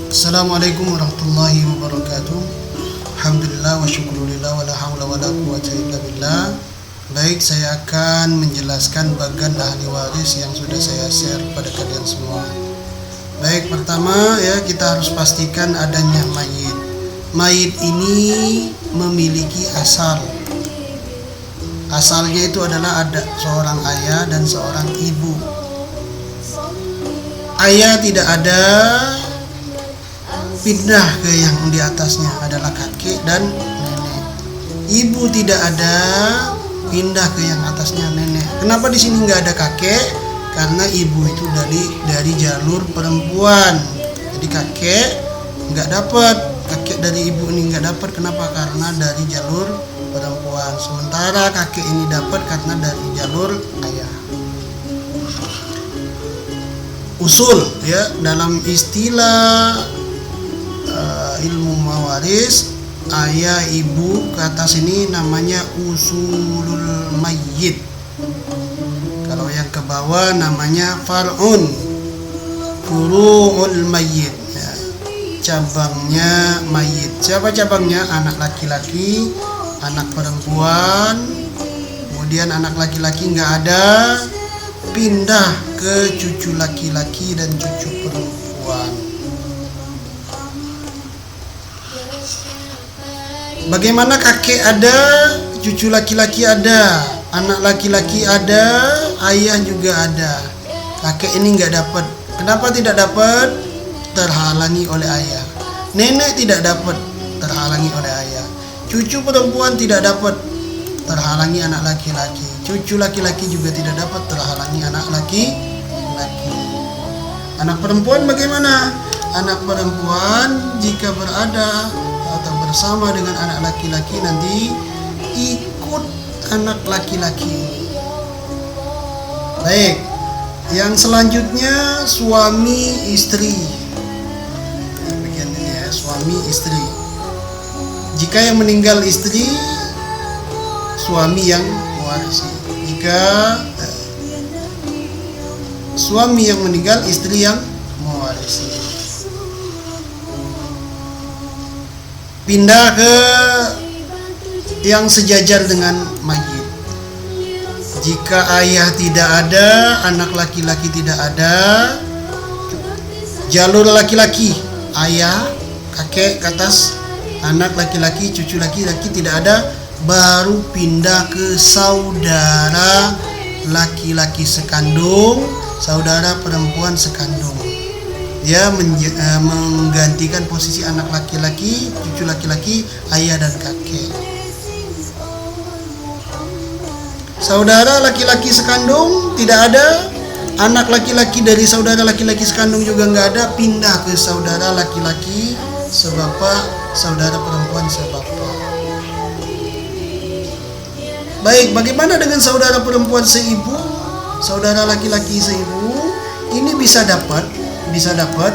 Assalamualaikum warahmatullahi wabarakatuh. Alhamdulillah wa syukurillah wa la hawla wa la quwwata illa billah. Baik, saya akan menjelaskan bagian ahli waris yang sudah saya share pada kalian semua. Baik, pertama ya, kita harus pastikan adanya mayit. Mayit ini memiliki asal. Asalnya itu adalah ada seorang ayah dan seorang ibu. Ayah tidak ada, pindah ke yang di atasnya adalah kakek dan nenek. Ibu tidak ada, pindah ke yang atasnya nenek. Kenapa di sini nggak ada kakek? Karena ibu itu dari jalur perempuan. Jadi kakek nggak dapat, kakek dari ibu ini nggak dapat. Kenapa? Karena dari jalur perempuan. Sementara kakek ini dapat karena dari jalur ayah. Usul ya, dalam istilah ilmu mawaris, ayah ibu ke atas ini namanya usulul mayyit. Kalau yang ke bawah namanya far'un, furu'ul mayyit ya, cabangnya mayit. Siapa cabangnya? Anak laki-laki, anak perempuan. Kemudian anak laki-laki nggak ada, pindah ke cucu laki-laki dan cucu perempuan. Bagaimana kakek ada, cucu laki-laki ada, anak laki-laki ada, ayah juga ada. Kakek ini nggak dapat. Kenapa tidak dapat? Terhalangi oleh ayah. Nenek tidak dapat, terhalangi oleh ayah. Cucu perempuan tidak dapat, terhalangi anak laki-laki. Cucu laki-laki juga tidak dapat, terhalangi anak laki-laki. Anak perempuan bagaimana? Anak perempuan jika berada atau bersama dengan anak laki-laki nanti ikut anak laki-laki. Baik, yang selanjutnya suami istri. Bagian ini ya, suami istri. Jika yang meninggal istri, suami yang mewarisi. Jika suami yang meninggal, istri yang mewarisi. Pindah ke yang sejajar dengan mayit. Jika ayah tidak ada, anak laki-laki tidak ada, jalur laki-laki, ayah, kakek ke atas, anak laki-laki, cucu laki-laki tidak ada, baru pindah ke saudara laki-laki sekandung, saudara perempuan sekandung. Dia menggantikan posisi anak laki-laki, cucu laki-laki, ayah dan kakek. Saudara laki-laki sekandung tidak ada, anak laki-laki dari saudara laki-laki sekandung juga nggak ada, pindah ke saudara laki-laki sebapak, saudara perempuan sebapak. Baik, bagaimana dengan saudara perempuan seibu, saudara laki-laki seibu? Ini bisa dapat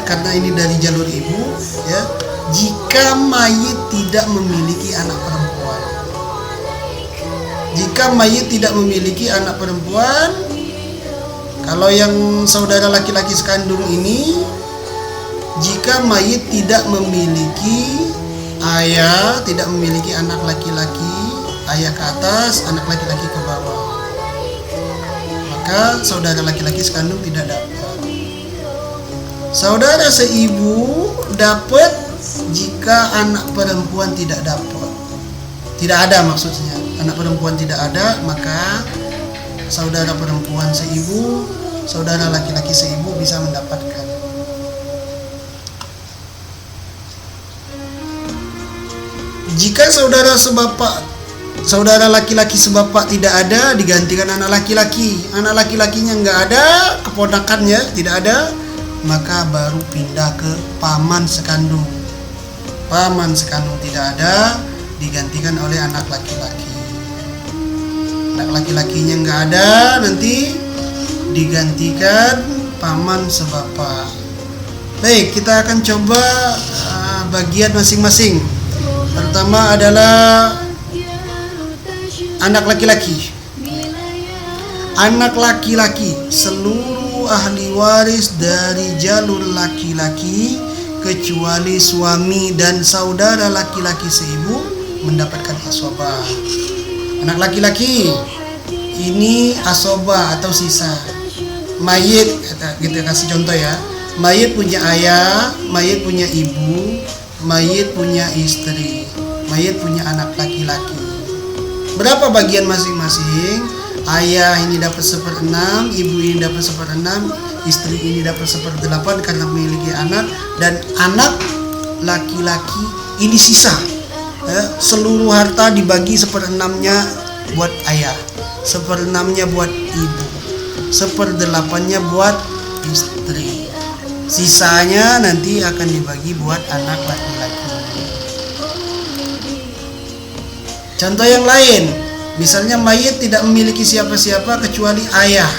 karena ini dari jalur ibu ya, jika mayit tidak memiliki anak perempuan. Jika mayit tidak memiliki anak perempuan, kalau yang saudara laki-laki sekandung ini, jika mayit tidak memiliki ayah, tidak memiliki anak laki-laki, ayah ke atas, anak laki-laki ke bawah, maka saudara laki-laki sekandung tidak dapat. Saudara seibu dapat jika anak perempuan tidak dapat. Tidak ada maksudnya. Anak perempuan tidak ada, maka saudara perempuan seibu, saudara laki-laki seibu bisa mendapatkan. Jika saudara sebapak, saudara laki-laki sebapak tidak ada, digantikan anak laki-laki. Anak laki-lakinya nggak ada, keponakannya tidak ada, maka baru pindah ke paman sekandung. Paman sekandung tidak ada, digantikan oleh anak laki-laki. Anak laki-lakinya nggak ada, nanti digantikan paman sebapak. Baik, kita akan coba bagian masing-masing. Pertama adalah anak laki-laki. Anak laki-laki, seluruh ahli waris dari jalur laki-laki kecuali suami dan saudara laki-laki seibu mendapatkan asobah. Anak laki-laki ini asobah atau sisa. Mayit, kita kasih contoh ya. Mayit punya ayah, mayit punya ibu, mayit punya istri, mayit punya anak laki-laki. Berapa bagian masing-masing? Ayah ini dapat 1/6, ibu ini dapat 1/6, istri ini dapat 1/8 karena memiliki anak, dan anak laki-laki ini sisa. Seluruh harta dibagi 1/6-nya buat ayah, 1/6-nya buat ibu, 1/8-nya buat istri. Sisanya nanti akan dibagi buat anak laki-laki. Contoh yang lain, misalnya mayit tidak memiliki siapa-siapa kecuali ayah.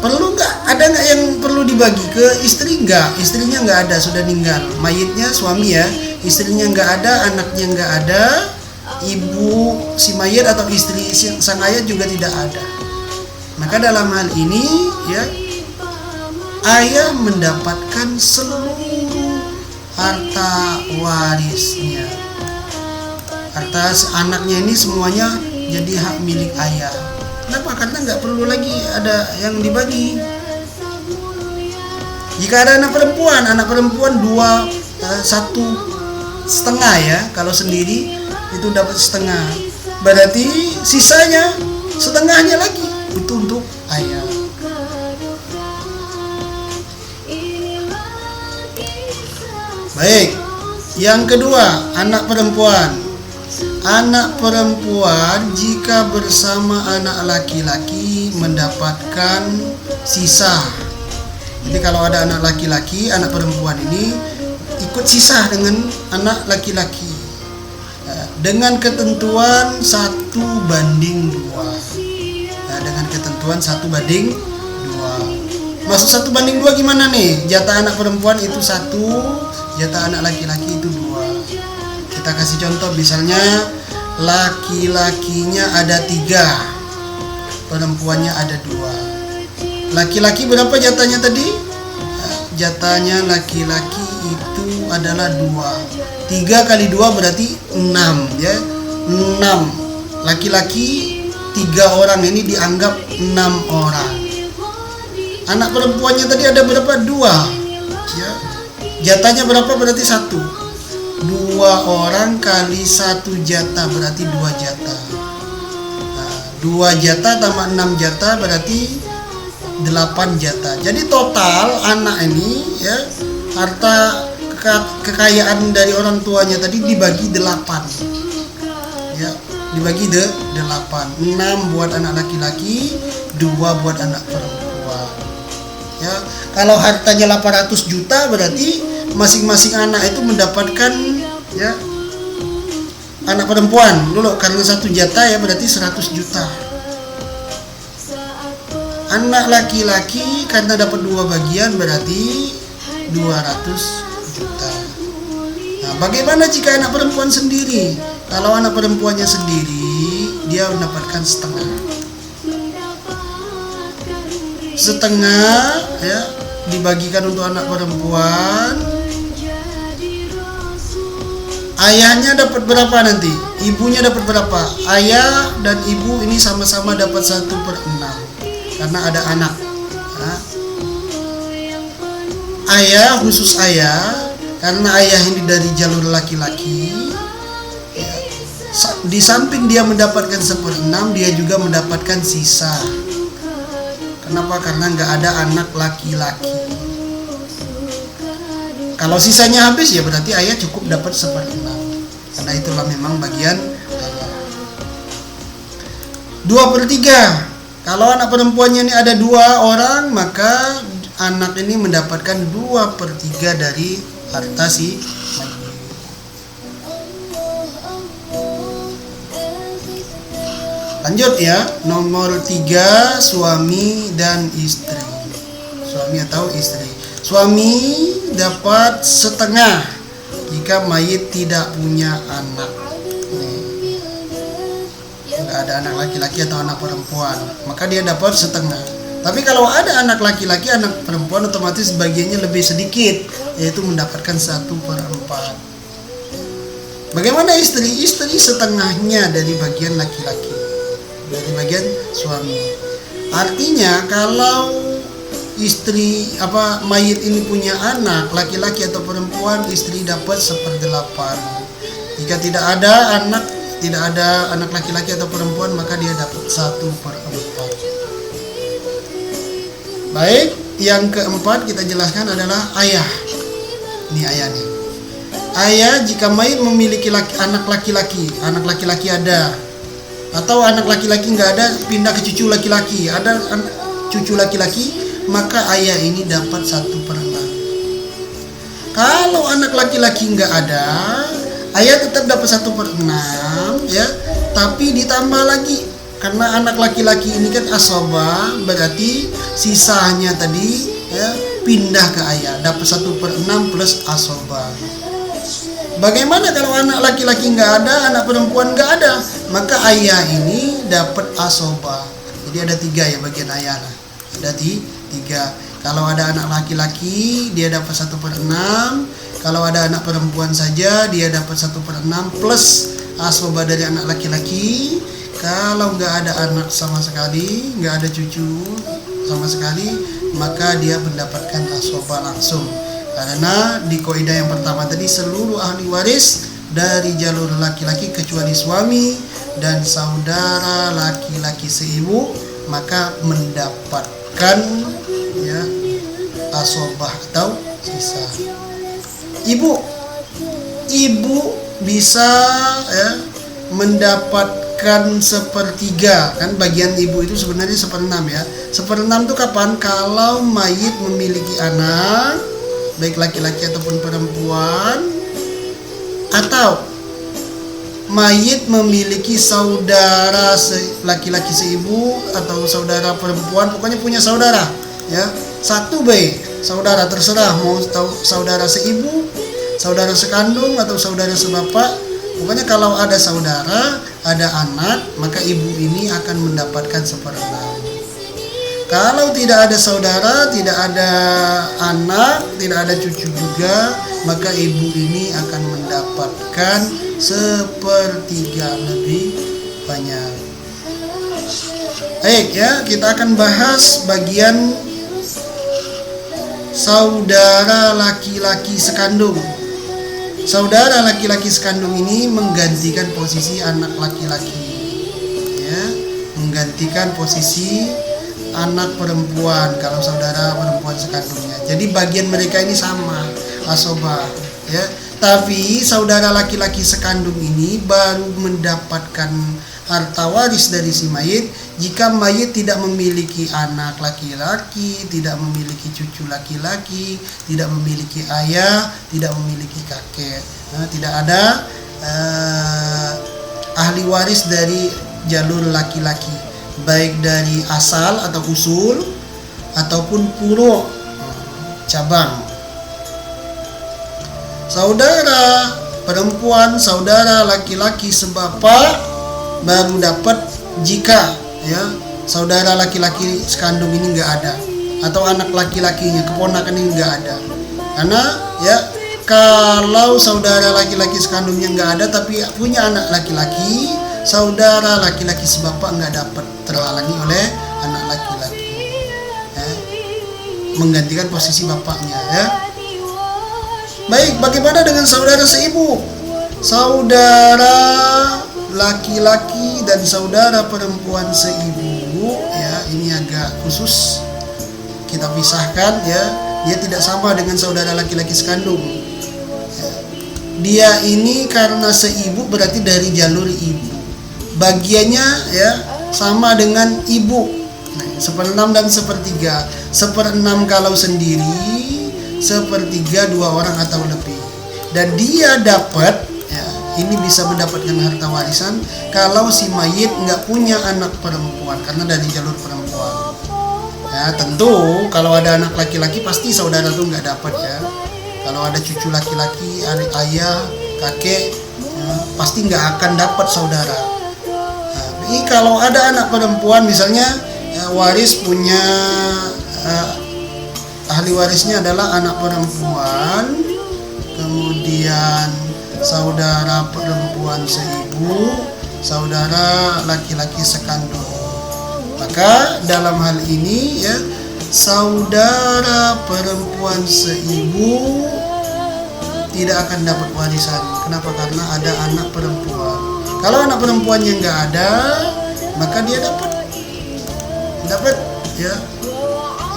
Perlu nggak? Ada nggak yang perlu dibagi ke istri? Nggak, istrinya nggak ada, sudah meninggal. Mayitnya suami ya, istrinya nggak ada, anaknya nggak ada, ibu si mayit atau istri sang ayah juga tidak ada. Maka dalam hal ini ya, ayah mendapatkan seluruh harta warisnya. Harta anaknya ini semuanya jadi hak milik ayah. Kenapa? Karena nggak perlu lagi ada yang dibagi. Jika ada anak perempuan 1,5 ya. Kalau sendiri itu dapat 1/2. Berarti sisanya 1/2-nya lagi itu untuk ayah. Baik, yang kedua, anak perempuan. Anak perempuan jika bersama anak laki-laki mendapatkan sisa. Jadi kalau ada anak laki-laki, anak perempuan ini ikut sisa dengan anak laki-laki dengan ketentuan 1/2. Dengan ketentuan 1/2. Maksud 1/2 gimana nih? Jatah anak perempuan itu 1, jatah anak laki-laki itu 2. Kita kasih contoh, misalnya laki-lakinya ada 3, perempuannya ada 2. Laki-laki berapa jatahnya tadi? Jatahnya laki-laki itu adalah 2. 3 kali 2 berarti 6 ya. 6 laki-laki, 3 orang ini dianggap 6 orang. Anak perempuannya tadi ada berapa? 2 ya. Jatahnya berapa? Berarti 1. 2 orang kali 1 jatah berarti 2 jatah. 2 jatah tambah 6 jatah berarti 8 jatah. Jadi total anak ini ya, harta kekayaan dari orang tuanya tadi dibagi 8 ya, dibagi 8. 6 buat anak laki-laki, 2 buat anak perempuan ya. Kalau hartanya 800 juta berarti masing-masing anak itu mendapatkan ya, anak perempuan dulu karena 1 jatah ya berarti 100 juta. Anak laki-laki karena dapat 2 bagian berarti 200 juta. Nah, bagaimana jika anak perempuan sendiri? Kalau anak perempuannya sendiri, dia mendapatkan setengah ya, dibagikan untuk anak perempuan. Ayahnya dapat berapa nanti? Ibunya dapat berapa? Ayah dan ibu ini sama-sama dapat 1/6 karena ada anak. Nah, ayah, khusus ayah, karena ayah ini dari jalur laki-laki ya, di samping dia mendapatkan 1/6, dia juga mendapatkan sisa. Kenapa? Karena nggak ada anak laki-laki. Kalau sisanya habis ya berarti ayah cukup dapat 1/6, karena itulah memang bagian ayah. 2/3. Kalau anak perempuannya ini ada 2 orang, maka anak ini mendapatkan 2/3 dari harta si mayit. Lanjut ya, nomor 3, suami dan istri. Suami atau istri. Suami dapat setengah jika mayit tidak punya anak. Nggak ada anak laki-laki atau anak perempuan, maka dia dapat setengah. Tapi kalau ada anak laki-laki, anak perempuan, otomatis bagiannya lebih sedikit, yaitu mendapatkan 1/4. Bagaimana istri? Istri setengahnya dari bagian laki-laki, dari bagian suami. Artinya kalau mayit ini punya anak laki-laki atau perempuan, istri dapat 1/8. Jika tidak ada anak laki-laki atau perempuan, maka dia dapat 1/4. Baik, yang keempat kita jelaskan adalah ayah. Ini ayahnya. Ayah jika mayit memiliki anak laki-laki ada, atau anak laki-laki nggak ada, pindah ke cucu laki-laki, ada cucu laki-laki, maka ayah ini dapat 1/6. Kalau anak laki-laki nggak ada, ayah tetap dapat 1/6 ya, tapi ditambah lagi karena anak laki-laki ini kan asobah, berarti sisanya tadi ya pindah ke ayah, dapat 1/6 plus asobah. Bagaimana kalau anak laki-laki nggak ada, anak perempuan nggak ada, maka ayah ini dapat asobah. Jadi ada 3 ya bagian ayah. Ada 3. Kalau ada anak laki-laki dia dapat 1/6. Kalau ada anak perempuan saja dia dapat 1/6 plus asobah dari anak laki-laki. Kalau nggak ada anak sama sekali, nggak ada cucu sama sekali, maka dia mendapatkan asobah langsung. Karena di kaidah yang pertama tadi, seluruh ahli waris dari jalur laki-laki kecuali suami dan saudara laki-laki seibu, maka mendapatkan ya asobah atau sisa. Ibu bisa ya mendapatkan 1/3, kan bagian ibu itu sebenarnya 1/6 ya. 1/6 itu kapan? Kalau mayit memiliki anak, baik laki-laki ataupun perempuan, atau mayit memiliki saudara laki-laki seibu atau saudara perempuan, pokoknya punya saudara ya, 1 saudara, terserah mau saudara seibu, saudara sekandung atau saudara sebapak. Pokoknya kalau ada saudara, ada anak, maka ibu ini akan mendapatkan 1/6. Kalau tidak ada saudara, tidak ada anak, tidak ada cucu juga, maka ibu ini akan mendapatkan 1/3 lebih banyak. Baik ya, kita akan bahas bagian saudara laki-laki sekandung. Saudara laki-laki sekandung ini menggantikan posisi anak laki-laki, ya, menggantikan posisi anak perempuan kalau saudara perempuan sekandungnya. Jadi bagian mereka ini sama asobah, ya. Tapi saudara laki-laki sekandung ini baru mendapatkan harta waris dari si mayit jika mayit tidak memiliki anak laki-laki, tidak memiliki cucu laki-laki, tidak memiliki ayah, tidak memiliki kakek. Tidak ada ahli waris dari jalur laki-laki, baik dari asal atau usul ataupun furu' cabang. Saudara perempuan, saudara laki-laki sebapak baru dapat jika ya saudara laki-laki sekandung ini nggak ada, atau anak laki-lakinya, keponakan ini nggak ada. Karena ya kalau saudara laki-laki sekandungnya nggak ada tapi punya anak laki-laki, saudara laki-laki sebapak nggak dapat, terhalangi oleh anak laki-laki ya, menggantikan posisi bapaknya ya. Baik, bagaimana dengan saudara seibu? Saudara laki-laki dan saudara perempuan seibu ya, ini agak khusus kita pisahkan ya. Dia tidak sama dengan saudara laki-laki sekandung ya. Dia ini karena seibu berarti dari jalur ibu, bagiannya ya sama dengan ibu. 1/6 dan 1/3. 1/6 kalau sendiri, 1/3 2 orang atau lebih. Dan dia dapat ya, ini bisa mendapatkan harta warisan kalau si mayit nggak punya anak perempuan karena dari jalur perempuan. Ya, tentu kalau ada anak laki-laki pasti saudara tuh nggak dapat ya. Kalau ada cucu laki-laki, ayah, kakek ya, pasti nggak akan dapat saudara. Nah, kalau ada anak perempuan misalnya waris punya ahli warisnya adalah anak perempuan, kemudian saudara perempuan seibu, saudara laki-laki sekandung. Maka dalam hal ini ya, saudara perempuan seibu tidak akan dapat warisan. Kenapa? Karena ada anak perempuan. Kalau anak perempuannya nggak ada, maka dia dapat ya.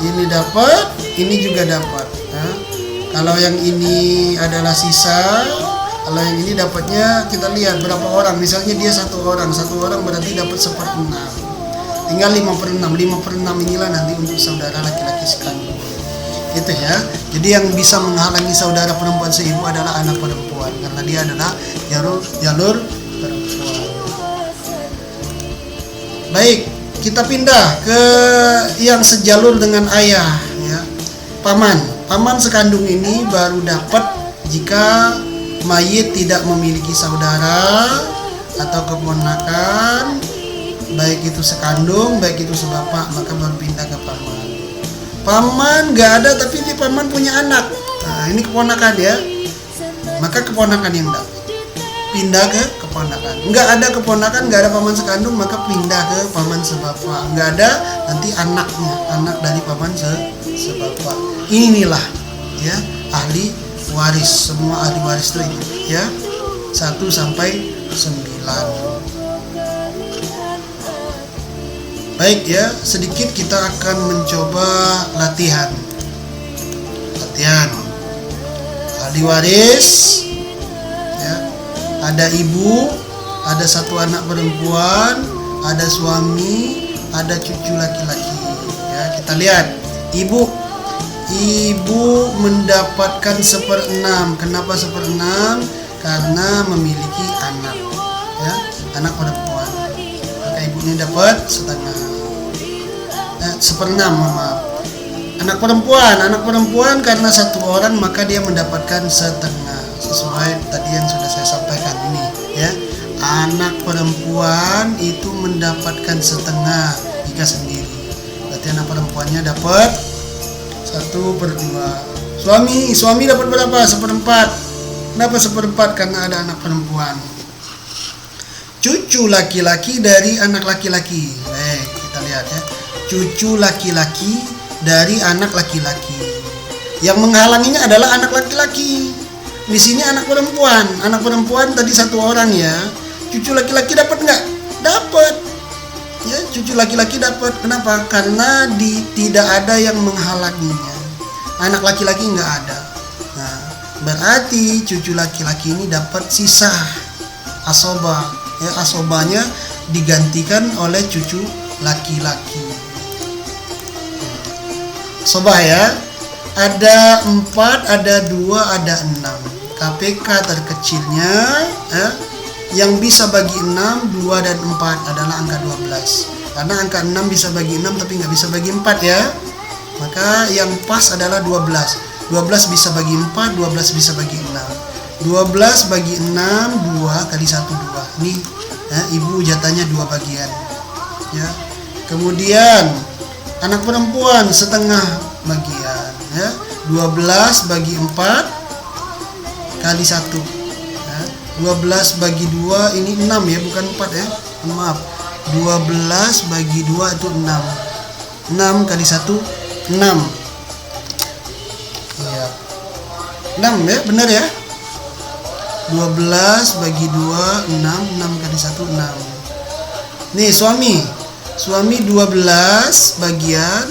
Ini dapat, ini juga dapat ya. Kalau yang ini adalah sisa, kalau yang ini dapatnya, kita lihat berapa orang. Misalnya dia satu orang berarti dapat 1/6. Tinggal 5/6. 5/6 inilah nanti untuk saudara laki-laki sekandung. Itu ya. Jadi yang bisa menghalangi saudara perempuan seibu adalah anak perempuan, karena dia adalah jalur perempuan. Baik, kita pindah ke yang sejalur dengan ayah ya. Paman sekandung ini baru dapat jika mayit tidak memiliki saudara atau keponakan, baik itu sekandung, baik itu sebapak, maka baru pindah ke paman. Paman nggak ada tapi ini paman punya anak. Nah, ini keponakan ya. Maka keponakan yang dapat. Pindah ke keponakan. Nggak ada keponakan, nggak ada paman sekandung, maka pindah ke paman sebapak. Nggak ada, nanti anaknya, anak dari paman sebapak. Inilah ya ahli waris. Semua ahli waris itu ini ya. 1 sampai 9. Baik ya, sedikit kita akan mencoba latihan. Ahli waris ya. Ada ibu, ada 1 anak perempuan, ada suami, ada cucu laki-laki ya. Kita lihat. Ibu mendapatkan 1/6. Kenapa 1/6? Karena memiliki anak ya, anak perempuan. Maka ibunya dapat 1/6, maaf. Anak perempuan karena 1 orang maka dia mendapatkan 1/2, sesuai tadi yang sudah saya sampaikan ini ya. Anak perempuan itu mendapatkan 1/2 jika sendiri, berarti anak perempuannya dapat 1/2. Suami dapat berapa? 1/4. Kenapa 1/4? Karena ada anak perempuan. Cucu laki-laki dari anak laki-laki. Baik, kita lihat ya. Cucu laki-laki dari anak laki-laki. Yang menghalanginya adalah anak laki-laki. Di sini anak perempuan. Anak perempuan tadi 1 orang ya. Cucu laki-laki dapat nggak? Dapat. Ya, cucu laki-laki dapat. Kenapa? Karena tidak ada yang menghalanginya. Anak laki-laki nggak ada. Nah, berarti cucu laki-laki ini dapat sisa asoba. Ya, asobanya digantikan oleh cucu laki-laki. Soba ya. Ada 4, ada 2, ada 6. KPK terkecilnya yang bisa bagi 6, 2 dan 4 adalah angka 12. Karena angka 6 bisa bagi 6 tapi nggak bisa bagi 4 ya. Maka yang pas adalah 12. 12 bisa bagi 4, 12 bisa bagi 6. 12 bagi 6, 2 kali 1, 2. Ini ibu jatahnya 2 bagian ya. Kemudian anak perempuan setengah bagian ya. 12 bagi 4 kali 1 ya. 12 bagi 2 ini 6 ya, bukan 4 ya, maaf. 12 bagi 2 itu 6. 6 kali 1 6 ya. 6 ya, benar ya. 12 bagi 2 6. 6 kali 1 6. Nih suami 12 bagian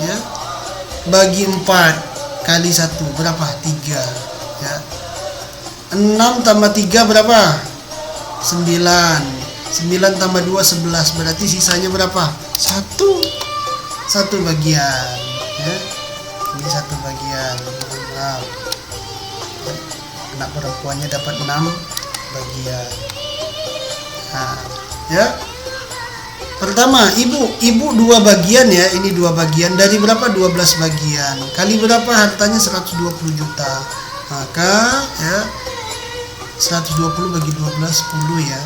ya, bagi 4 kali 1 berapa? 3 ya. 6 tambah 3 berapa? 9. 9 tambah 2 11, berarti sisanya berapa? 1 bagian ya. Ini 1 bagian. Nah, anak perempuannya dapat 6 bagian. Nah, ya. Pertama, ibu 2 bagian ya. Ini 2 bagian dari berapa? 12 bagian. Kali berapa? Hartanya 120 juta. Maka ya 120 bagi 12 10 ya.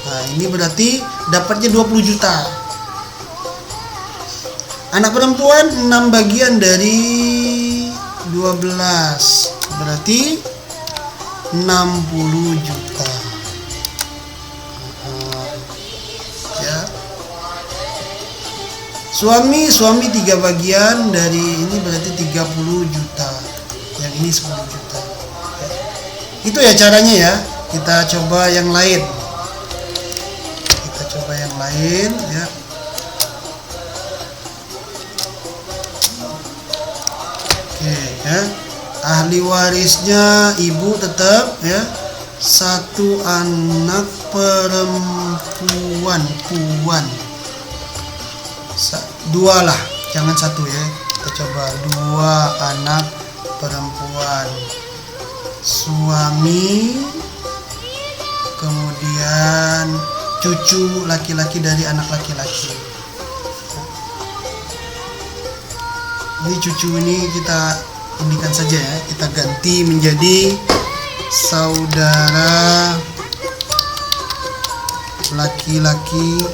Nah, ini berarti dapatnya 20 juta. Anak perempuan 6 bagian dari 12, berarti 60 juta. Ya. Suami 3 bagian dari ini berarti 30 juta. Yang ini 10 juta. Ya. Itu ya caranya ya. Kita coba yang lain. Ya. Oke ya. Ahli warisnya ibu tetap ya. 1 anak perempuan. 2 lah, jangan 1 ya. Kita coba 2 anak perempuan. Suami, kemudian cucu laki-laki dari anak laki-laki. Ini cucu ini kita indikan saja ya, kita ganti menjadi saudara laki-laki